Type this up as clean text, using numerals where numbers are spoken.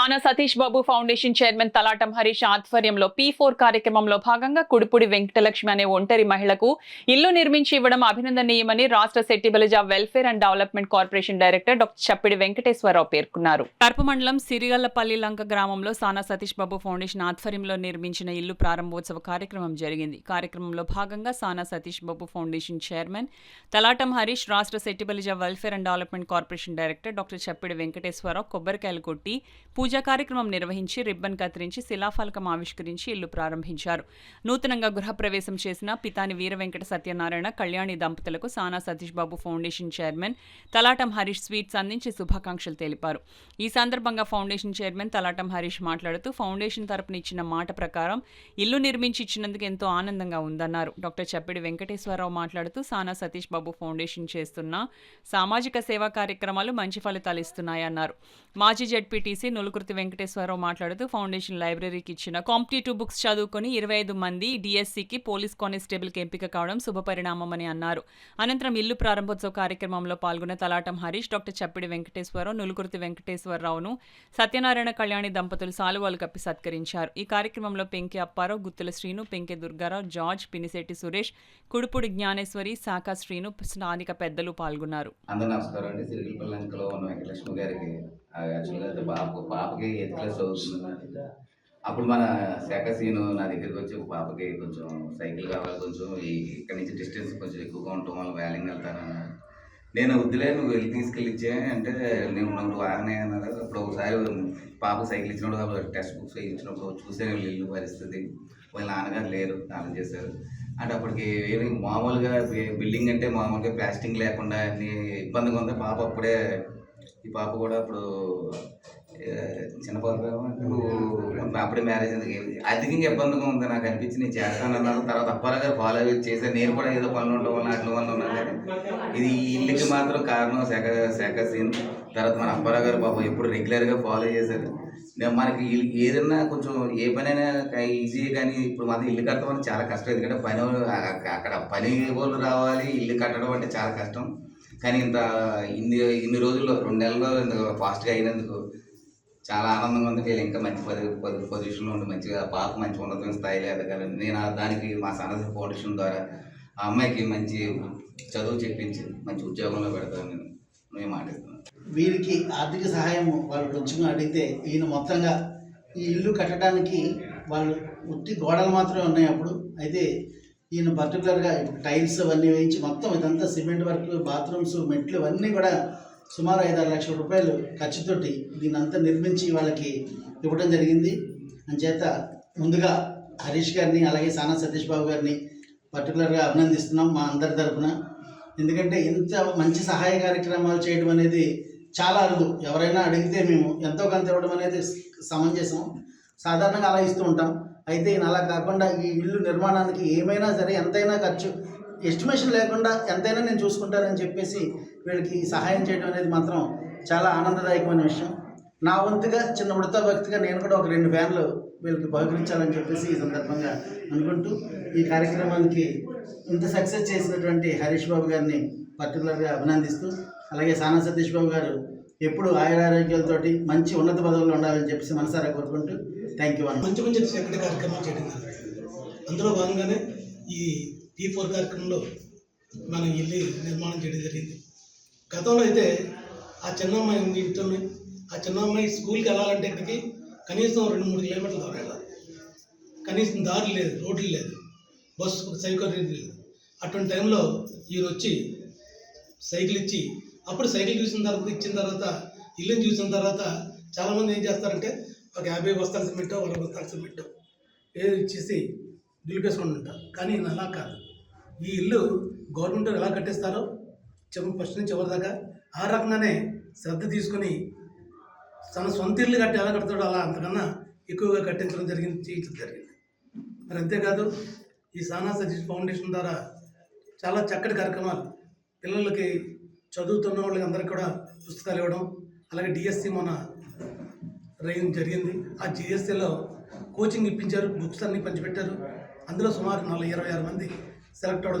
సానా Satish Babu foundation chairman Talatam Harish ఆధ్వర్యంలో P4 కార్యక్రమంలో భాగంగా కుడుపుడి వెంకటలక్ష్మి అనే ఒంటరి మహిళకు ఇల్లు నిర్మించి ఇవ్వడం అభినందనీయమని రాష్ట్ర Settibalija welfare and development corporation director doctor Chappidi Venkateswararao పేర్కొన్నారు. కర్పు మండలం సిరిగల్లపల్లి లంక గ్రామంలో సానా సతీష్ బాబు ఫౌండేషన్ ఆధ్వర్యంలో నిర్మించిన ఇల్లు ప్రారంభోత్సవ కార్యక్రమం జరిగింది. కార్యక్రమంలో భాగంగా సానా సతీష్ బాబు ఫౌండేషన్ చైర్మన్ తలాటం హరీష్, రాష్ట్ర Settibalija welfare and development corporation director doctor Chappidi Venkateswararao కొబ్బరికాయలు కొట్టి పూజా కార్యక్రమం నిర్వహించి రిబ్బన్ కత్తిరించి శిలాఫలకం ఆవిష్కరించి ఇల్లు ప్రారంభించారు. నూతనంగా గృహప్రవేశం చేసిన పితాని వీర వెంకట సత్యనారాయణ కళ్యాణి దంపతులకు Sana Satish Babu foundation chairman Talatam Harish sweets అందించి శుభాకాంక్షలు తెలిపారు. ఈ సందర్భంగా ఫౌండేషన్ చైర్మన్ తలాటం హరీష్ మాట్లాడుతూ ఫౌండేషన్ తరపున ఇచ్చిన మాట ప్రకారం ఇల్లు నిర్మించి ఇచ్చినందుకు ఎంతో ఆనందంగా ఉందన్నారు. డాక్టర్ చప్పిడి వెంకటేశ్వరరావు మాట్లాడుతూ సానా సతీష్ బాబు ఫౌండేషన్ చేస్తున్న సామాజిక సేవా కార్యక్రమాలు మంచి ఫలితాలు ఇస్తున్నాయన్నారు. మాజీ జెడ్పీటీసీ నులుకుర్తి వెంకటేశ్వరరావు మాట్లాడుతూ ఫౌండేషన్ లైబ్రరీకి ఇచ్చిన కాంపిటేటివ్ బుక్స్ చదువుకుని 25 మంది డిఎస్సికి పోలీస్ కానిస్టేబుల్కి ఎంపిక కావడం శుభపరిణామమని అన్నారు. అనంతరం ఇల్లు ప్రారంభోత్సవ కార్యక్రమంలో పాల్గొన్న తలాటం హరీష్, డాక్టర్ చప్పిడి వెంకటేశ్వరరావు, నులుకుర్తి వెంకటేశ్వరరావును సత్యనారాయణ కళ్యాణి దంపతులు సాలువాలు కప్పి సత్కరించారు. ఈ కార్యక్రమంలో పెంకె అప్పారావు, గుత్తుల శ్రీను, పెంకె దుర్గారావు, జార్జ్, పినిశెట్టి సురేష్, కుడుపుడి జ్ఞానేశ్వరి, శాఖ శ్రీను, స్థానిక పెద్దలు పాల్గొన్నారు. యాక్చువల్గా పాపకి 8th క్లాస్ చదువుతుంది. అప్పుడు మన శాఖ సీను నా దగ్గరికి వచ్చి పాపకి కొంచెం సైకిల్ కావాలి, కొంచెం ఇక్కడి నుంచి డిస్టెన్స్ కొంచెం ఎక్కువగా ఉండటం వల్ల వ్యాలింగ్ వెళ్తానన్నాడు. నేను వద్దులే, నువ్వు వెళ్ళి తీసుకెళ్ళిచ్చే అంటే నువ్వు వాగనే అన్నారు. అప్పుడు ఒకసారి పాప సైకిల్ ఇచ్చినప్పుడు కాబట్టి టెక్స్ట్ బుక్స్ ఇచ్చినప్పుడు చూసే ఇల్లు పరిస్థితి, వాళ్ళ నాన్నగారు లేరు, స్నానం చేశారు. అంటే అప్పటికి మామూలుగా బిల్డింగ్ అంటే మామూలుగా ప్లాస్టింగ్ లేకుండా అన్ని ఇబ్బందిగా ఉంది. పాప అప్పుడే ఈ పాప కూడా అప్పుడు చిన్న పాప అప్పుడే మ్యారేజ్ అధికంగా ఇబ్బందిగా ఉంది. నాకు అనిపించి నేను చేస్తాను అన్నాను. తర్వాత అప్పారావు గారు ఫాలో చేశాను. నేను కూడా ఏదో పనులు ఉండడం వల్ల అట్ల వల్ల ఉన్నాను. కానీ ఇది ఇల్లుకి మాత్రం కారణం శాఖ సీన్. తర్వాత మన అప్పారావు గారు పాపం ఎప్పుడు రెగ్యులర్గా ఫాలో చేశారు. మనకి ఏదన్నా కొంచెం ఏ పనైనా ఈజీ, కానీ ఇప్పుడు మాత్రం ఇల్లు కట్టడం అంటే చాలా కష్టం. ఎందుకంటే అక్కడ పని వాళ్ళు రావాలి, ఇల్లు కట్టడం అంటే చాలా కష్టం. కానీ ఇన్ని రోజుల్లో 2 నెలల్లో ఫాస్ట్గా అయినందుకు చాలా ఆనందంగా ఉంది. వీళ్ళు ఇంకా మంచి పొజిషన్లో ఉండి మంచిగా పాప మంచి ఉన్నతమైన స్థాయిలో ఎదగాలని నేను దానికి మా సానా ఫౌండేషన్ ద్వారా ఆ అమ్మాయికి మంచి చదువు చెప్పించి మంచి ఉద్యోగంలో పెడతామని మేము మాట్లాడుతున్నాం. వీరికి ఆర్థిక సహాయం వాళ్ళు కొంచెం అడిగితే ఈయన మొత్తంగా ఈ ఇల్లు కట్టడానికి వాళ్ళు ఉత్తి గోడలు మాత్రమే ఉన్నాయి అప్పుడు. అయితే ఈయన పర్టికులర్గా ఇప్పుడు టైల్స్ అవన్నీ వేయించి మొత్తం ఇదంతా సిమెంట్ వర్క్, బాత్రూమ్స్, మెట్లు అన్నీ కూడా సుమారు 5-6 లక్షల రూపాయలు ఖర్చుతోటి దీన్ని అంతా నిర్మించి వాళ్ళకి ఇవ్వడం జరిగింది. అంచేత ముందుగా హరీష్ గారిని అలాగే సానా సతీష్ బాబు గారిని పర్టికులర్గా అభినందిస్తున్నాం మా అందరి తరఫున. ఎందుకంటే ఇంత మంచి సహాయ కార్యక్రమాలు చేయడం అనేది చాలా అరుదు. ఎవరైనా అడిగితే మేము ఎంతో కొంత ఇవ్వడం అనేది సమంజసం, సాధారణంగా అలా ఇస్తూ ఉంటాం. అయితే ఈయన అలా కాకుండా ఈ ఇల్లు నిర్మాణానికి ఏమైనా సరే ఎంతైనా ఖర్చు ఎస్టిమేషన్ లేకుండా ఎంతైనా నేను చూసుకుంటానని చెప్పేసి వీళ్ళకి సహాయం చేయడం అనేది మాత్రం చాలా ఆనందదాయకమైన విషయం. నా వంతుగా చిన్న ఉడతా భక్తిగా నేను కూడా ఒక 2 ఫ్యాన్లు వీళ్ళకి బహుకరించాలని చెప్పేసి ఈ సందర్భంగా అనుకుంటూ ఈ కార్యక్రమానికి ఇంత సక్సెస్ చేసినటువంటి హరీష్ బాబు గారిని పర్టికులర్గా అభినందిస్తూ, అలాగే సానా సతీష్ బాబు గారు ఎప్పుడు ఆయురారోగ్యాలతోటి మంచి ఉన్నత పదవుల్లో ఉండాలని చెప్పేసి మనసారా కోరుకుంటూ థ్యాంక్ యూ. మంచి చక్కటి కార్యక్రమాలు చేయడం జరిగింది. అందులో భాగంగానే ఈ P4 కార్యక్రమంలో మనం ఇల్లు నిర్మాణం చేయడం జరిగింది. గతంలో అయితే ఆ చిన్నమ్మాయి ఇంట్లోనే ఆ చిన్నమ్మాయి స్కూల్కి వెళ్ళాలంటే ఇక్కడికి కనీసం 2-3 కిలోమీటర్ల దూరం వెళ్ళాలి. కనీసం దారి లేదు, రోడ్లు లేదు, బస్సు సైకిల్ లేదు. అటువంటి టైంలో ఈయన వచ్చి సైకిల్ ఇచ్చి, అప్పుడు సైకిల్ ఇచ్చిన తర్వాత ఇల్లుని చూసిన తర్వాత చాలామంది ఏం చేస్తారంటే ఒక 50 బస్తాల సిమెంటో 100 బస్తాల సిమెంటో ఏదో ఇచ్చేసి దులిపేసుకొని ఉంటారు. కానీ అలా కాదు. ఈ ఇల్లు గవర్నమెంట్ ఎలా కట్టిస్తారో ఫస్ట్ నుంచి చివరి దాకా ఆ రకంగానే శ్రద్ధ తీసుకొని తన సొంత ఇల్లు కట్టి ఎలా కడతాడో అలా అంతకన్నా ఎక్కువగా కట్టించడం జరిగింది. మరి అంతేకాదు ఈ సానా సతీష్ ఫౌండేషన్ ద్వారా చాలా చక్కటి కార్యక్రమాలు పిల్లలకి చదువుతున్న వాళ్ళకి అందరికీ కూడా పుస్తకాలు ఇవ్వడం, అలాగే డిఎస్సి మొన్న జరిగింది. ఆ జిఎస్సిలో కోచింగ్ ఇప్పించారు, బుక్స్ అన్నీ పంచిపెట్టారు. అందులో సుమారు 26 మంది సెలెక్ట్ అవ్వడం జరిగింది.